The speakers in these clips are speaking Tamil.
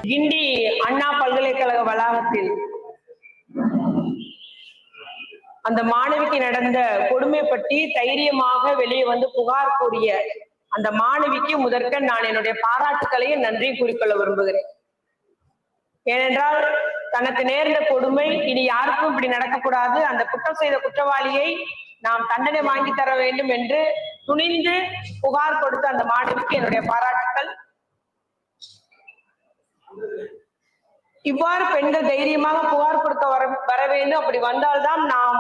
கிண்டி அண்ணா பல்கலைக்கழக வளாகத்தில் அந்த மாணவிக்கு நடந்த கொடுமை பற்றி தைரியமாக வெளியே வந்து புகார் கூறிய அந்த மாணவிக்கு முதற்க நான் என்னுடைய பாராட்டுக்களையும் நன்றி கூறிக்கொள்ள விரும்புகிறேன். ஏனென்றால் தனக்கு நேர்ந்த கொடுமை இனி யாருக்கும் இப்படி நடக்கக்கூடாது, அந்த குற்றம் செய்த குற்றவாளியை நாம் தண்டனை வாங்கி தர வேண்டும் என்று துணிந்து புகார் கொடுத்த அந்த மாணவிக்கு என்னுடைய பாராட்டுக்கள். இவ்வாறு பெண்கள் தைரியமாக புகார் கொடுக்க வர வேண்டும். அப்படி வந்தால்தான் நாம்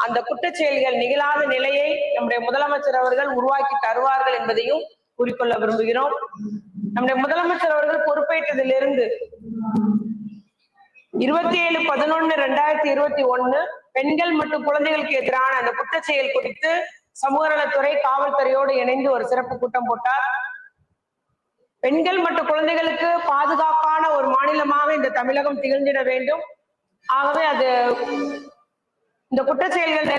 அந்த குற்றச்செயல்கள் நிகழாத நிலையை நம்முடைய முதலமைச்சர் அவர்கள் உருவாக்கி தருவார்கள் என்பதையும் கூறிக்கொள்ள விரும்புகிறோம். நம்முடைய முதலமைச்சர் அவர்கள் பொறுப்பேற்றதிலிருந்து 27/11/2021 பெண்கள் மற்றும் குழந்தைகளுக்கு எதிரான அந்த குற்றச்செயல் குறித்து சமூக நலத்துறை காவல்துறையோடு இணைந்து ஒரு சிறப்பு கூட்டம் போட்டார். பெண்கள் மற்றும் குழந்தைகளுக்கு பாதுகாப்பான ஒரு மாநிலமாக இந்த தமிழகம் திகழ்ந்திட வேண்டும். ஆகவே அது இந்த குற்றச்செயல்கள்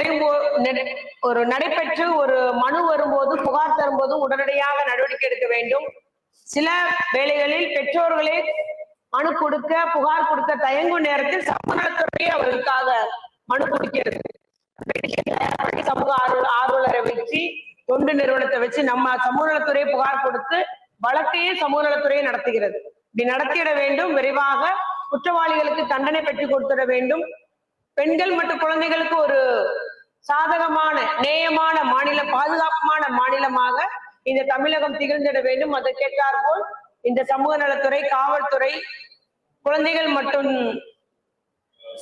நடைபெற்று ஒரு மனு வரும்போது புகார் தரும்போது உடனடியாக நடவடிக்கை எடுக்க வேண்டும். சில வேளைகளில் பெற்றோர்களே மனு கொடுக்க புகார் கொடுக்க தயங்கும் நேரத்தில் சமூக நலத்துறையே அவர்களுக்காக மனு கொடுக்கிறது. சமூக ஆர்வலரை வச்சு தொண்டு நிறுவனத்தை வச்சு நம்ம சமூக நலத்துறையை புகார் கொடுத்து வழக்கையே சமூக நலத்துறையை நடத்துகிறது. இப்படி நடத்திட வேண்டும். விரைவாக குற்றவாளிகளுக்கு தண்டனை பெற்றுக் கொடுத்திட வேண்டும். பெண்கள் மற்றும் குழந்தைகளுக்கு ஒரு சாதகமான நேயமான மாநில பாதுகாப்பான மாநிலமாக இந்த தமிழகம் திகழ்ந்திட வேண்டும். அதற்கேற்றார் போல் இந்த சமூக நலத்துறை, காவல்துறை, குழந்தைகள் மற்றும்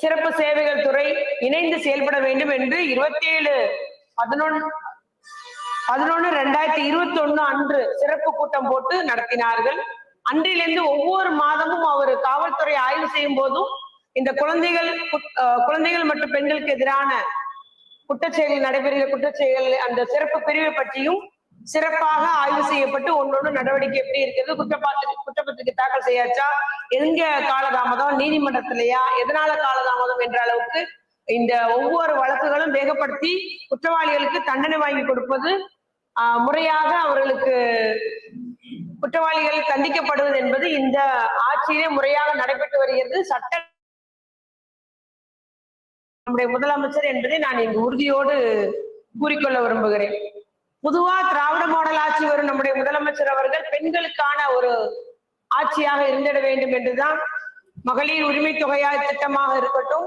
சிறப்பு சேவைகள் துறை இணைந்து செயல்பட வேண்டும் என்று 27/11/2021 அன்று சிறப்பு கூட்டம் போட்டு நடத்தினார்கள். அன்றிலிருந்து ஒவ்வொரு மாதமும் அவர் காவல்துறை ஆய்வு செய்யும் போதும் இந்த குழந்தைகள் மற்றும் பெண்களுக்கு எதிரான குற்றச்செயல்கள் நடைபெறுகிற குற்றச்செயல்கள் அந்த சிறப்பு பிரிவை பற்றியும் சிறப்பாக ஆய்வு செய்யப்பட்டு ஒன்னொன்று நடவடிக்கை எப்படி இருக்கிறது, குற்றப்பத்திரிகை தாக்கல் செய்யாச்சா, எங்க காலதாமதம், நீதிமன்றத்திலையா, எதனால காலதாமதம் என்ற அளவுக்கு இந்த ஒவ்வொரு வழக்குகளும் வேகப்படுத்தி குற்றவாளிகளுக்கு தண்டனை வாங்கி கொடுப்பது, முறையாக அவர்களுக்கு குற்றவாளிகள் தண்டிக்கப்படுவது என்பது இந்த ஆட்சியிலே முறையாக நடைபெற்று வருகிறது. சட்ட நம்முடைய முதலமைச்சர் என்பதை நான் இங்கு உறுதியோடு கூறிக்கொள்ள விரும்புகிறேன். பொதுவா திராவிட மாடல் ஆட்சி வரும் நம்முடைய முதலமைச்சர் அவர்கள் பெண்களுக்கான ஒரு ஆட்சியாக இருந்திட வேண்டும் என்றுதான் மகளிர் உரிமை தொகையாய் திட்டமாக இருக்கட்டும்,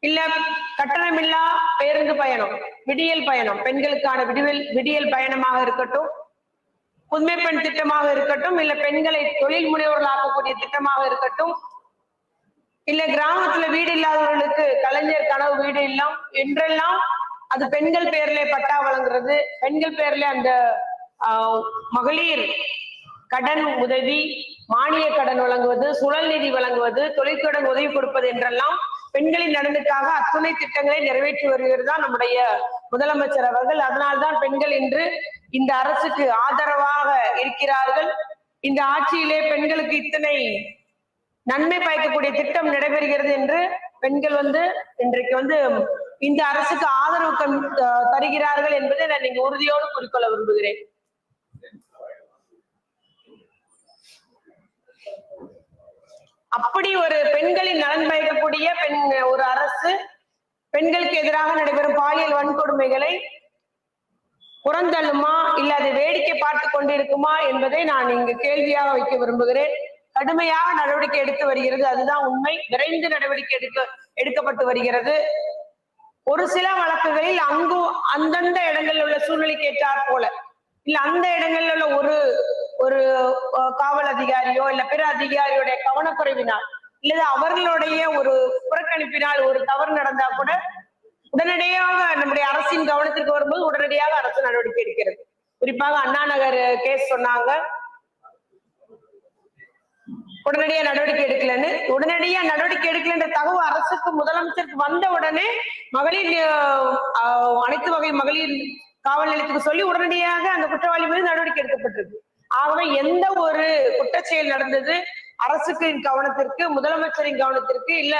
இல்ல கட்டணமில்லா பேருந்து பயணம், விடியல் பயணம், பெண்களுக்கான விடியல் பயணமாக இருக்கட்டும், புதுமை பெண் திட்டமாக இருக்கட்டும், இல்ல பெண்களை தொழில் முனைவோர்கள் ஆக்கக்கூடிய திட்டமாக இருக்கட்டும், இல்ல கிராமத்துல வீடு இல்லாதவர்களுக்கு கலைஞர் கனவு வீடு இல்லம் என்றெல்லாம் அது பெண்கள் பேர்ல பட்டா வழங்குறது, பெண்கள் பேர்ல அந்த மகளிர் கடன் உதவி, மானிய கடன் வழங்குவது, சுழல் நிதி வழங்குவது, தொழிற்கடன் உதவி கொடுப்பது என்றெல்லாம் பெண்களின் நலனுக்காக அத்துணை திட்டங்களை நிறைவேற்றி வருகிறது தான் நம்முடைய முதலமைச்சர் அவர்கள். அதனால்தான் பெண்கள் இன்று இந்த அரசுக்கு ஆதரவாக இருக்கிறார்கள். இந்த ஆட்சியிலே பெண்களுக்கு இத்தனை நன்மை பயக்கக்கூடிய திட்டம் நடைபெறுகிறது என்று பெண்கள் இன்றைக்கு இந்த அரசுக்கு ஆதரவு தருகிறார்கள் என்பதை நான் இங்கு உறுதியோடு குறிக்கொள்ள விரும்புகிறேன். அப்படி ஒரு பெண்களின் நலன் பயக்கக்கூடிய ஒரு அரசு பெண்களுக்கு எதிராக நடைபெறும் பாலியல் வன்கொடுமைகளை புறந்தள்ளுமா இல்ல அதை வேடிக்கை பார்த்து கொண்டிருக்குமா என்பதை நான் இங்கு கேள்வியாக வைக்க விரும்புகிறேன். கடுமையாக நடவடிக்கை எடுத்து வருகிறது, அதுதான் உண்மை. விரைந்து நடவடிக்கை எடுக்கப்பட்டு வருகிறது. ஒரு சில வழக்குகளில் அந்தந்த இடங்களில் உள்ள சூழ்நிலைக்கு ஏற்றாற் போல இல்ல அந்த இடங்களில் உள்ள ஒரு காவல் அதிகாரியோ இல்ல பிற அதிகாரியோடைய கவனக்குறைவினால் இல்லது அவர்களுடைய ஒரு புறக்கணிப்பினால் ஒரு தவறு நடந்தா கூட உடனடியாக நம்முடைய அரசின் கவனத்திற்கு வரும்போது உடனடியாக அரசு நடவடிக்கை எடுக்கிறது. குறிப்பாக அண்ணா நகர் கேஸ் சொன்னாங்க, உடனடியா நடவடிக்கை எடுக்கலன்னு. உடனடியா நடவடிக்கை எடுக்கலன்ற தகவல் அரசுக்கு முதலமைச்சருக்கு வந்த உடனே அனைத்து வகை மகளிர் காவல் நிலையத்துக்கு சொல்லி உடனடியாக அந்த குற்றவாளி மீது நடவடிக்கை எடுக்கப்பட்டிருக்கு. ஆகவே எந்த ஒரு குற்றச்செயல் நடந்தது அரசுக்கு கவனத்திற்கு, முதலமைச்சரின் கவனத்திற்கு, இல்ல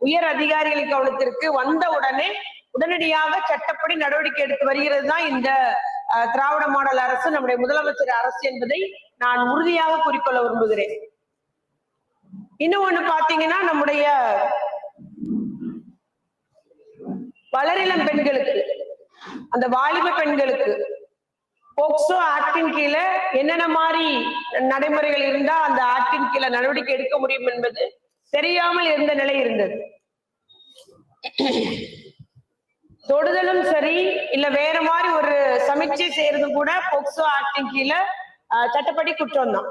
உயர் அதிகாரிகளின் கவனத்திற்கு வந்த உடனே உடனடியாக சட்டப்படி நடவடிக்கை எடுத்து வருகிறது தான் இந்த திராவிட மாடல் அரசு நம்முடைய முதலமைச்சர் அரசு என்பதை நான் உறுதியாக குறிக்கொள்ள விரும்புகிறேன். இன்னும் ஒண்ணு பாத்தீங்கன்னா, நம்முடைய வளரிளம் பெண்களுக்கு, அந்த வாலிப பெண்களுக்கு போக்சோ ஆக்டின் கீழே என்னென்ன மாதிரி நடைமுறைகள் இருந்தா அந்த ஆக்டின் கீழே நடவடிக்கை எடுக்க முடியும் என்பது தெரியாமல் இருந்த நிலை இருந்தது. தொடுதலும் சரி, இல்ல வேற மாதிரி ஒரு சமீட்சை செய்யறது கூட போக்சோ ஆக்டின் கீழே சட்டப்படி குற்றம் தான்.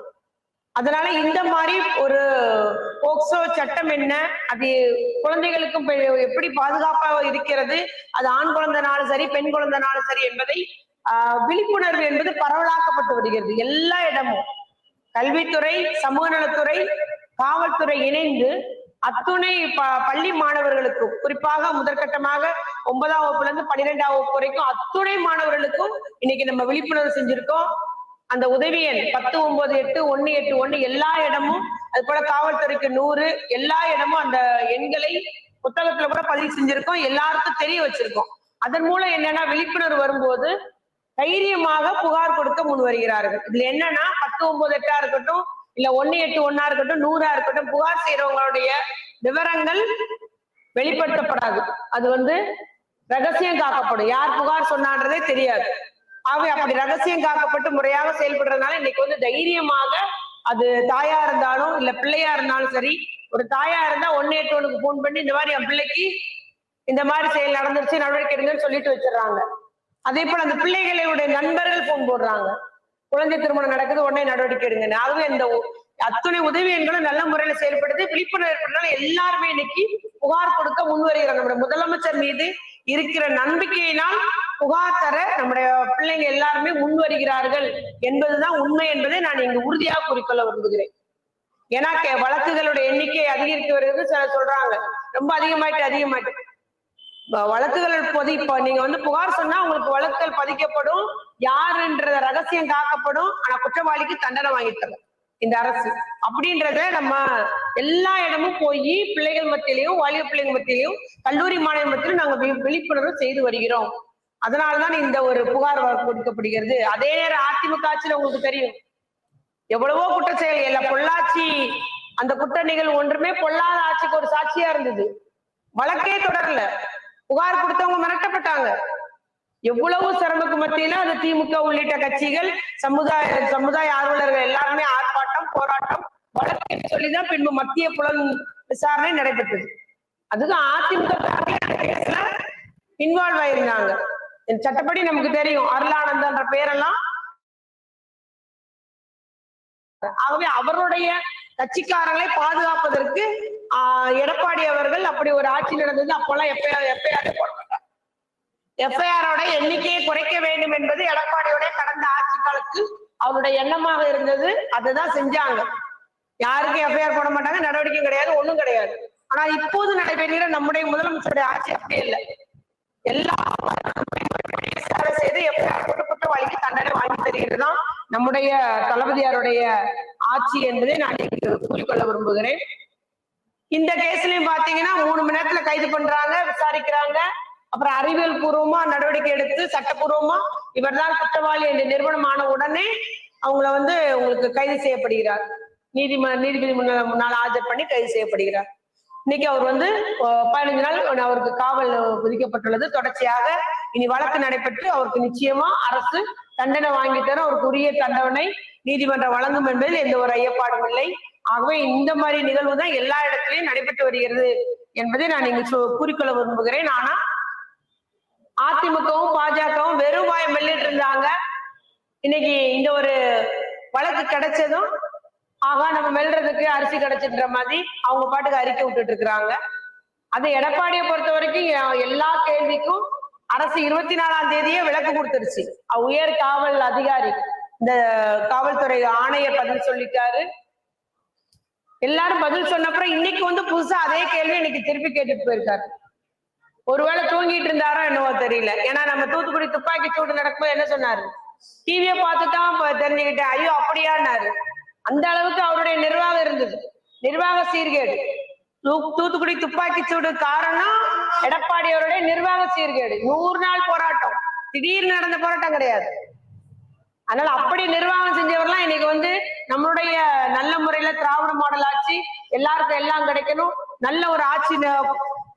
அதனால இந்த மாதிரி ஒரு போக்சோ சட்டம் என்ன, அது குழந்தைகளுக்கும் எப்படி பாதுகாப்பாக இருக்கிறது, அது ஆண் குழந்தைனாலும் சரி பெண் குழந்தைனாலும் சரி என்பதை விழிப்புணர்வு என்பது பரவலாக்கப்பட்டு வருகிறது. எல்லா இடமும் கல்வித்துறை, சமூக நலத்துறை, காவல்துறை இணைந்து அத்துணை பள்ளி மாணவர்களுக்கும், குறிப்பாக முதற்கட்டமாக 9ஆம் வகுப்புல இருந்து 12ஆம் வகுப்பு வரைக்கும் அத்துணை மாணவர்களுக்கும் இன்னைக்கு நம்ம விழிப்புணர்வு செஞ்சிருக்கோம். அந்த உதவி எண் 1098-181 எல்லா இடமும், அது போல காவல்துறைக்கு 100, எல்லா இடமும் அந்த எண்களை புத்தகத்துல கூட பதிவு செஞ்சிருக்கோம், எல்லாருக்கும் தெரிய வச்சிருக்கோம். அதன் மூலம் என்னன்னா, விழிப்புணர்வு வரும்போது தைரியமாக புகார் கொடுக்க முன் வருகிறார்கள். இதுல என்னன்னா 1098 இருக்கட்டும், இல்ல 181 இருக்கட்டும், 100 இருக்கட்டும், புகார் செய்யறவங்களுடைய விவரங்கள் வெளிப்படுத்தப்படாது. அது ரகசியம் காக்கப்படும். யார் புகார் சொன்னான்றதே தெரியாது. ஆகவே அப்படி ரகசியம் காக்கப்பட்டு முறையாக செயல்படுறதுனால இன்னைக்கு தைரியமாக, அது தாயா இருந்தாலும் இல்ல பிள்ளையா இருந்தாலும் சரி, ஒரு தாயா இருந்தா 181க்கு போன் பண்ணி இந்த மாதிரி என் பிள்ளைக்கு இந்த மாதிரி செயல் நடந்துருச்சு, நடவடிக்கை எடுங்கன்னு சொல்லிட்டு வச்சிடறாங்க. அதே போல அந்த பிள்ளைகளுடைய நண்பர்கள் போன் போடுறாங்க, குழந்தை திருமணம் நடக்குது, உடனே நடவடிக்கை எடுங்க. ஆகவே இந்த அத்துணை உதவி எண்களும் நல்ல முறையில செயல்படுது. விழிப்புணர்வு ஏற்படுறதுனால எல்லாருமே இன்னைக்கு புகார் கொடுக்க முன்வருகிறாங்க. நம்முடைய முதலமைச்சர் மீது இருக்கிற நம்பிக்கையினால் புகார் தர நம்முடைய பிள்ளைங்க எல்லாருமே முன் வருகிறார்கள் என்பதுதான் உண்மை என்பதை நான் இங்கு உறுதியாக குறிக்கொள்ள விரும்புகிறேன். ஏன்னா வழக்குகளுடைய எண்ணிக்கை அதிகரித்து வருகிறது. சொல்றாங்க ரொம்ப அதிகமாயிட்டு வழக்குகள் இப்ப நீங்க புகார் சொன்னா உங்களுக்கு வழக்குகள் பதிக்கப்படும், யாருன்ற ரகசியம் காக்கப்படும், ஆனா குற்றவாளிக்கு தண்டனை வாங்கிட்டு இந்த அரசு அப்படின்றத நம்ம எல்லா இடமும் போய் பிள்ளைகள் மத்தியிலையும், வாலிப பிள்ளைகள் மத்தியிலையும், கல்லூரி மாணவ மத்தியிலும் நாங்க விழிப்புணர்வு செய்து வருகிறோம். அதனாலதான் இந்த ஒரு புகார் கொடுக்கப்படுகிறது. அதே நேரம் அதிமுக ஆட்சியில உங்களுக்கு தெரியும், எவ்வளவோ குற்ற செயல், எல்லாம் பொள்ளாச்சி அந்த குற்ற நிகழ்வு ஒன்றுமே பொல்லாத ஆட்சிக்கு ஒரு சாட்சியா இருந்தது. வழக்கே தொடரல, புகார் கொடுத்தவங்க மிரட்டப்பட்டாங்க. எவ்வளவு சிரமக்கு மத்தியில அது திமுக உள்ளிட்ட கட்சிகள், சமுதாய ஆர்வலர்கள் எல்லாருமே ஆர்ப்பாட்டம், போராட்டம், வழக்கு சொல்லிதான் பின்பு மத்திய புலன் விசாரணை நடைபெற்றது. அதுக்கு அதிமுக இன்வால்வ் ஆயிருந்தாங்க. சட்டப்படி நமக்கு தெரியும், அருளானந்தன்ற பேரெல்லாம். ஆகவே அவருடைய கட்சிக்காரங்களை பாதுகாப்பதற்கு எடப்பாடி அவர்கள் அப்படி ஒரு ஆட்சி நடந்தது. அப்பெல்லாம் எஃப்ஐஆர் போட மாட்டாங்க. எஃப்ஐஆரோட எண்ணிக்கையை குறைக்க வேண்டும் என்பது எடப்பாடியோட கடந்த ஆட்சி காலத்தில் அவருடைய எண்ணமாக இருந்தது. அதுதான் செஞ்சாங்க. யாருக்கும் எஃப்ஐஆர் போட மாட்டாங்க, நடவடிக்கை கிடையாது, ஒண்ணும் கிடையாது. ஆனா இப்போது நடைபெறுகிற நம்முடைய முதலமைச்சருடைய ஆட்சி அப்படி இல்லை. எல்லா செய்து எஃப்ஐஆர் போட்டு குற்றவாளிக்கு தண்டனை வாங்கி தருகிறதுதான் நம்முடைய தளபதியாருடைய ஆட்சி என்பதை நான் கூறிக்கொள்ள விரும்புகிறேன். இந்த கேஸ்லயும் பாத்தீங்கன்னா 3 மணி நேரத்துல கைது பண்றாங்க, விசாரிக்கிறாங்க. அப்புறம் அறிவியல் பூர்வமா நடவடிக்கை எடுத்து சட்டப்பூர்வமா இவர்தான் குற்றவாளி என்று நிறுவனம் ஆன உடனே அவங்கள உங்களுக்கு கைது செய்யப்படுகிறார். நீதிபதி முன்னால் ஆஜர் பண்ணி கைது செய்யப்படுகிறார். இன்னைக்கு அவர் 15 நாள் அவருக்கு காவல் விதிக்கப்பட்டுள்ளது. தொடர்ச்சியாக இனி வழக்கு நடைபெற்று அவருக்கு நிச்சயமா அரசு தண்டனை வாங்கி தரும், அவருக்கு உரிய தண்டனை நீதிமன்றம் வழங்கும் என்பதில் எந்த ஒரு ஐயப்பாடும் இல்லை. ஆகவே இந்த மாதிரி நிகழ்வு தான் எல்லா இடத்திலையும் நடைபெற்று வருகிறது என்பதை நான் இங்கு கூறிக்கொள்ள விரும்புகிறேன். ஆனா அதிமுகவும் பாஜகவும் வெறும் வாயம் வெளியிட்டு இருந்தாங்க. இன்னைக்கு இந்த ஒரு வழக்கு கிடைச்சதும் ஆகா நம்ம மெல்றதுக்கு அரிசி கிடைச்சின்ற மாதிரி அவங்க பாட்டுக்கு அறிக்கை விட்டுட்டு இருக்கிறாங்க. அது எடப்பாடியை பொறுத்த வரைக்கும் எல்லா கேள்விக்கும் அரசு 24ஆம் தேதியே விளக்கு கொடுத்துருச்சு. உயர் காவல் அதிகாரி, இந்த காவல்துறை ஆணையர் பதில் சொல்லிட்டாரு. எல்லாரும் பதில் சொன்னப்புறம் இன்னைக்கு புதுசா அதே கேள்வி இன்னைக்கு திருப்பி கேட்டுட்டு போயிருக்காரு. ஒருவேளை தூங்கிட்டு இருந்தாரோ என்னவோ தெரியல. ஏன்னா நம்ம தூத்துக்குடி துப்பாக்கி சூடு நடக்கும்போது என்ன சொன்னாரு, டிவியை பார்த்துதான் தெரிஞ்சுக்கிட்டேன், ஐயோ அப்படியான்னாரு. அந்த அளவுக்கு அவருடைய நிர்வாகம் இருந்தது, நிர்வாக சீர்கேடு. தூத்துக்குடி துப்பாக்கி சூடு காரணம் எடப்பாடி அவருடைய நிர்வாக சீர்கேடு. 100 நாள் போராட்டம், திடீர்னு நடந்த போராட்டம் கிடையாது. அதனால அப்படி நிர்வாகம் செஞ்சவர்லாம் இன்னைக்கு வந்து நம்மளுடைய நல்ல முறையில திராவிட மாடல் ஆட்சி, எல்லாருக்கும் எல்லாம் கிடைக்கணும், நல்ல ஒரு ஆட்சி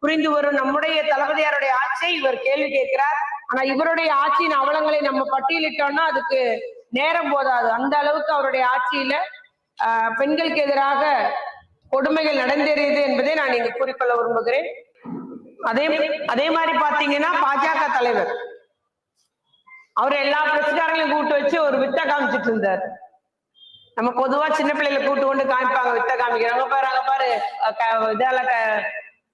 புரிந்து வரும் நம்முடைய தளபதியாருடைய ஆட்சியை இவர் கேள்வி கேட்கிறார். ஆனா இவருடைய ஆட்சியின் அவலங்களை நம்ம பட்டியலிட்டோம்னா அதுக்கு நேரம் போதாது. அந்த அளவுக்கு அவருடைய ஆட்சியில பெண்களுக்கு எதிராக கொடுமைகள் நடந்தேறியது என்பதை நான் இங்கு கூறிக்கொள்ள விரும்புகிறேன். அதே மாதிரி பாத்தீங்கன்னா பாஜக தலைவர் அவர் எல்லா பிரச்சாரங்களையும் கூப்பிட்டு வச்சு ஒரு வித்த காமிச்சிட்டு இருந்தார். நம்ம பொதுவா சின்ன பிள்ளைகளை கூட்டு கொண்டு காமிப்பாங்க, வித்த காமிக்கிறாங்க பாரு, அங்க பாரு இதால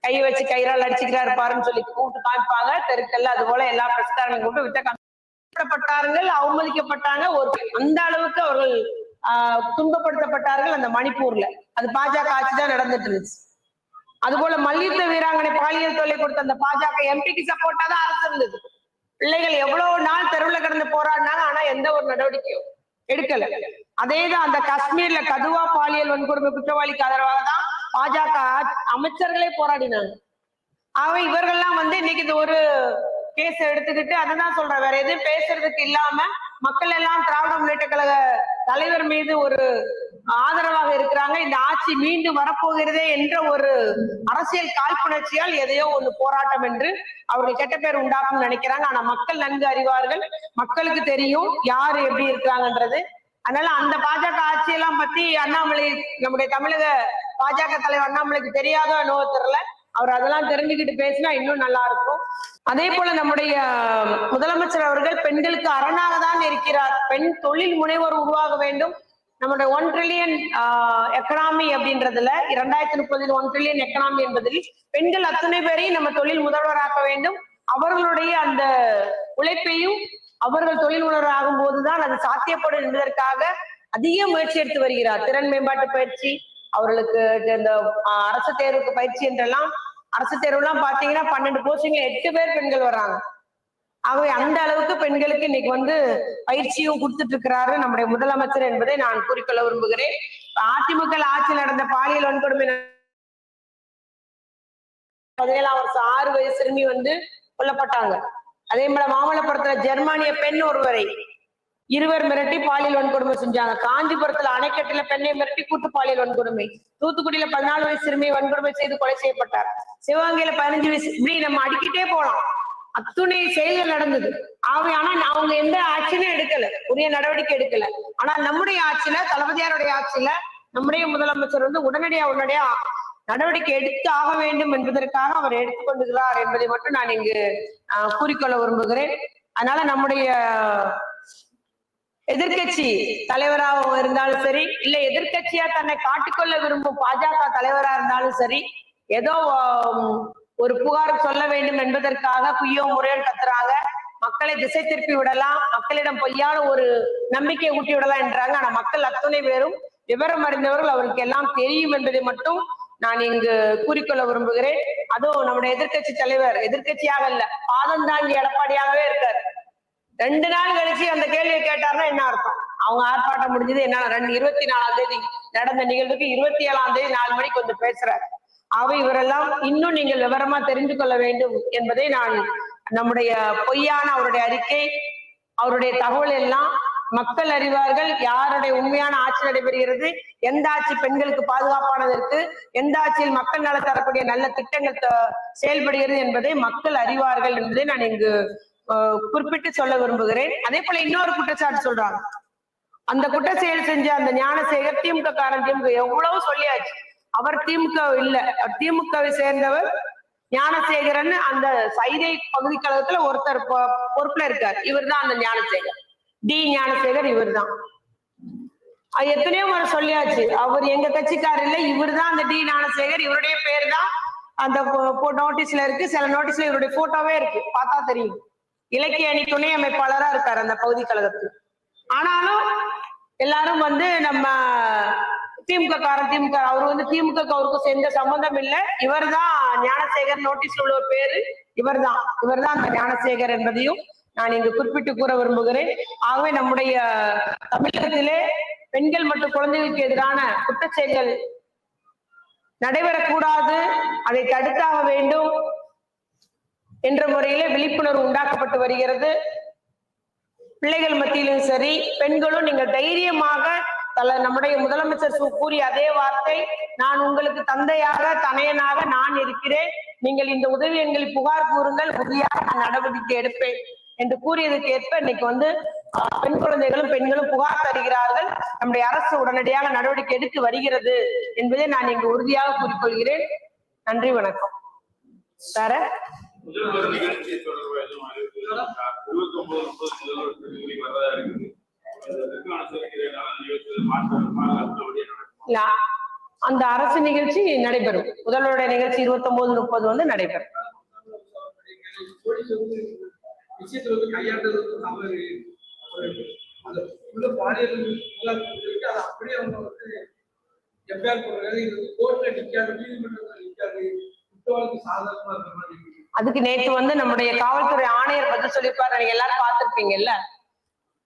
கை வச்சு கயிறால் அடிச்சுக்கிறாரு பாருன்னு சொல்லி கூப்பிட்டு காமிப்பாங்க தெருக்கல்ல. அது போல எல்லா பிரச்சாரங்களையும் கூப்பிட்டு வித்த காமிக்கப்பட்டார்கள், அவமதிக்கப்பட்டாங்க. ஒரு அந்த அளவுக்கு அவர்கள் துன்பப்படுத்தப்பட்டார்கள் அந்த மணிப்பூர்ல. அது பாஜக ஆட்சி தான் நடந்துட்டு இருந்துச்சு. அது போல மல்யுத்த வீராங்கனை பாலியல் தொல்லை கொடுத்த அந்த பாஜக எம்பிக்கு சப்போர்ட்டா தான் அரசு இருந்தது. பிள்ளைகள் எவ்வளவு நாள் தெருவில் கிடந்து போராடினாங்க, ஆனா எந்த ஒரு நடவடிக்கையும் எடுக்கல. அதேதான் அந்த காஷ்மீர்ல கதுவா பாலியல் வன்கொடுமை குற்றவாளிக்கு ஆதரவாக தான் பாஜக அமைச்சர்களே போராடினாங்க. ஆகவே இவர்கள்லாம் வந்து இன்னைக்கு இந்த ஒரு கேஸ் எடுத்துக்கிட்டு அதான் சொல்ற, வேற எதுவும் பேசுறதுக்கு இல்லாம மக்கள் எல்லாம் திராவிட முன்னேற்ற கழக தலைவர் மீது ஒரு ஆதரவாக இருக்கிறாங்க. இந்த ஆட்சி மீண்டும் வரப்போகிறதே என்ற ஒரு அரசியல் காழ்ப்புணர்ச்சியால் எதையோ ஒண்ணு போராட்டம் என்று அவர்கள் கெட்ட பேர் உண்டாக்கும் நினைக்கிறாங்க. ஆனா மக்கள் நன்கு அறிவார்கள், மக்களுக்கு தெரியும் யாரு எப்படி இருக்கிறாங்கன்றது. அதனால அந்த பாஜக ஆட்சியெல்லாம் பத்தி அண்ணாமலை, நம்முடைய தமிழக பாஜக தலைவர் அண்ணாமலைக்கு தெரியாதோ என்னவோ தெரியல, அவர் அதெல்லாம் தெரிஞ்சுக்கிட்டு பேசினா இன்னும் நல்லா இருக்கும். அதே போல நம்முடைய முதலமைச்சர் அவர்கள் பெண்களுக்கு அரணாக தான் இருக்கிறார். பெண் தொழில் முனைவோர் உருவாக வேண்டும். நம்முடைய 1 ட்ரில்லியன் எக்கனாமி அப்படின்றதுல 2030 1 ட்ரில்லியன் எக்கனாமி என்பதில் பெண்கள் அத்தனை பேரையும் நம்ம தொழில் முதல்வராக்க வேண்டும். அவர்களுடைய அந்த உழைப்பையும் அவர்கள் தொழில் முனைவர் ஆகும் போதுதான் அது சாத்தியப்படும் என்பதற்காக அதிக முயற்சி எடுத்து வருகிறார். திறன் மேம்பாட்டு பயிற்சி, அவர்களுக்கு இந்த அரசு தேர்வுக்கு பயிற்சி என்றெல்லாம், அரசு தேர்வு எல்லாம் பாத்தீங்கன்னா 12 போஸ்டிங்ல 8 பேர் பெண்கள் வர்றாங்க. ஆகவே அந்த அளவுக்கு பெண்களுக்கு இன்னைக்கு வந்து பயிற்சியும் கொடுத்துட்டு இருக்கிறாரு நம்முடைய முதலமைச்சர் என்பதை நான் கூறிக்கொள்ள விரும்புகிறேன். அதிமுக ஆட்சி நடந்த பாலியல் வன்கொடுமை 17ஆம் வருஷம் 6 வயசு சிறுமி வந்து கொல்லப்பட்டாங்க. அதே போல மாமல்லபுரத்துல ஜெர்மானிய பெண் ஒருவரை இருவர் மிரட்டி பாலியல் வன்கொடுமை செஞ்சாங்க. காஞ்சிபுரத்துல அணைக்கட்டுல பெண்ணை மிரட்டி கூட்டு பாலியல் வன்கொடுமை. தூத்துக்குடியில 14 வயசு சிறுமியை வன்கொடுமை செய்து கொலை செய்யப்பட்டார். சிவகங்கையில 15 வயசு. இப்படி நம்ம அடிக்கிட்டே போலாம், அத்துணை செயல்கள் நடந்தது. ஆனா அவங்க எந்த ஆட்சியும் எடுக்கல, உரிய நடவடிக்கை எடுக்கல. ஆனா நம்முடைய ஆட்சியில, தளபதியாருடைய ஆட்சியில நம்முடைய முதலமைச்சர் வந்து உடனடியா நடவடிக்கை எடுத்து ஆக வேண்டும் என்பதற்காக அவர் எடுத்துக்கொண்டுகிறார் என்பதை மட்டும் நான் இங்கு கூறிக்கொள்ள விரும்புகிறேன். அதனால நம்முடைய எதிர்கட்சி தலைவராக இருந்தாலும் சரி, இல்ல எதிர்கட்சியா தன்னை காட்டிக்கொள்ள விரும்பும் பாஜக தலைவரா இருந்தாலும் சரி, ஏதோ ஒரு புகார் சொல்ல வேண்டும் என்பதற்காக குய்யோ முறையில் கத்துறாங்க. மக்களை திசை திருப்பி விடலாம், மக்களிடம் பொய்யான ஒரு நம்பிக்கையை ஊட்டி விடலாம் என்றாங்க. ஆனா மக்கள் அத்தனை பேரும் விவரம் அறிந்தவர்கள், அவருக்கு எல்லாம் தெரியும் என்பதை மட்டும் நான் இங்கு கூறிக்கொள்ள விரும்புகிறேன். அதுவும் நம்முடைய எதிர்கட்சி தலைவர் எதிர்கட்சியாக இல்ல, பாதம் தாங்கி எடப்பாடியாகவே இருக்காரு. 2 நாள் கழிச்சு அந்த கேள்வியை கேட்டாருன்னா என்ன அர்த்தம்? அவங்க ஆர்ப்பாட்டம் முடிஞ்சது என்ன 24ஆம் தேதி நடந்த நிகழ்வுக்கு 27ஆம் தேதி 4 மணிக்கு வந்து பேசுறாரு. ஆகவே இவரெல்லாம் இன்னும் நீங்கள் விவரமா தெரிந்து கொள்ள வேண்டும் என்பதை நான், நம்முடைய பொய்யான அவருடைய அறிக்கை, அவருடைய தகவல் எல்லாம் மக்கள் அறிவார்கள். யாருடைய உண்மையான ஆட்சி நடைபெறுகிறது, எந்த ஆட்சி பெண்களுக்கு பாதுகாப்பானதற்கு, எந்த ஆட்சியில் மக்கள் நல தரக்கூடிய நல்ல திட்டங்கள் செயல்படுகிறது என்பதை மக்கள் அறிவார்கள் என்பதை நான் இங்கு குறிப்பிட்டு சொல்ல விரும்புகிறேன். அதே போல இன்னொரு குற்றச்சாட்டு சொல்றாங்க. அந்த குற்ற செயல் செஞ்ச அந்த ஞானசேகர் திமுக காரன், திமுக எவ்வளவு சொல்லியாச்சு, அவர் திமுக இல்ல, திமுகவை சேர்ந்தவர் ஞானசேகரன். அந்த சைதை பகுதி கழகத்துல ஒருத்தர் பொறுப்புல இருக்கார். இவர் தான் அந்த ஞானசேகர், டி ஞானசேகர். இவர் தான் எத்தனையோ முறை சொல்லியாச்சு, அவர் எங்க கட்சிக்காரர் இல்ல, இவர் தான் அந்த டி ஞானசேகர். இவருடைய பேர் தான் அந்த நோட்டீஸ்ல இருக்கு. சில நோட்டீஸ்ல இவருடைய போட்டோவே இருக்கு, பார்த்தா தெரியும். இலக்கிய அணி துணை அமைப்பாளரா இருக்காரு அந்த பகுதி கழகத்தில். ஆனாலும் எல்லாரும் வந்து நம்ம திமுக காரன், திமுக, அவர் வந்து திமுக அவருக்கு எந்த சம்பந்தம் இல்லை, இவர் தான் ஞானசேகர், நோட்டீஸ்ல உள்ள பேரு இவர் தான் அந்த ஞானசேகர் என்பதையும் நான் இங்கு குறிப்பிட்டு கூற விரும்புகிறேன். ஆகவே நம்முடைய தமிழகத்திலே பெண்கள் மற்றும் குழந்தைகளுக்கு எதிரான குற்றச்செயல்கள் நடைபெறக்கூடாது, அதை தடுத்தாக வேண்டும் என்ற முறையிலே விழிப்புணர்வு உண்டாக்கப்பட்டு வருகிறது. பிள்ளைகள் மத்தியிலும் சரி, பெண்களும் நீங்கள் தைரியமாக நம்முடைய முதலமைச்சர் கூறிய அதே வார்த்தை, நான் உங்களுக்கு தந்தையாக தனையனாக நான் இருக்கிறேன், நீங்கள் இந்த உதவி எண்களில் புகார் கூறுங்கள், உறுதியாக நடவடிக்கை எடுப்பேன் என்று கூறியதுக்கு ஏற்ப இன்னைக்கு பெண் குழந்தைகளும் பெண்களும் புகார் தருகிறார்கள். நம்முடைய அரசு உடனடியாக நடவடிக்கை எடுத்து வருகிறது என்பதை நான் இங்கு உறுதியாக கூறிக்கொள்கிறேன். நன்றி, வணக்கம். சார அந்த அரசு நிகழ்ச்சி நடைபெறும். முதல்வருடைய நிகழ்ச்சி 29-30 நடைபெறும். அதுக்கு நேற்று நம்முடைய காவல்துறை ஆணையர் பதில் சொல்லியிருப்பாரு. நீங்க எல்லாரும் பார்த்திருப்பீங்கல்ல.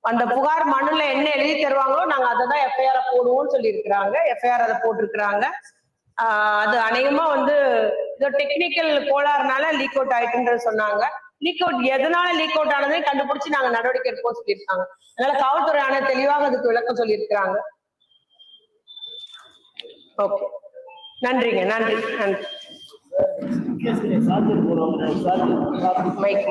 அந்த புகார் மனுல என்ன எழுதி தருவாங்களோ நாங்க அதை எஃப்ஐஆர் போடுவோம்னு சொல்லி இருக்கிறாங்க. எஃப்ஐஆர் அதை போட்டிருக்கிறாங்க. அது அநேகமா இதோ டெக்னிக்கல் கோளாறுனால லீக் அவுட் ஆயிட்டுன்றது சொன்னாங்க. லீக் அவுட் எதனால லீக் அவுட் ஆனதை கண்டுபிடிச்சு நாங்க நடவடிக்கை எடுப்போம் சொல்லியிருக்காங்க. அதனால காவல்துறை ஆணையர் தெளிவாக அதுக்கு விளக்கம் சொல்லியிருக்கிறாங்க. ஓகே, நன்றிங்க. நன்றி. மைக்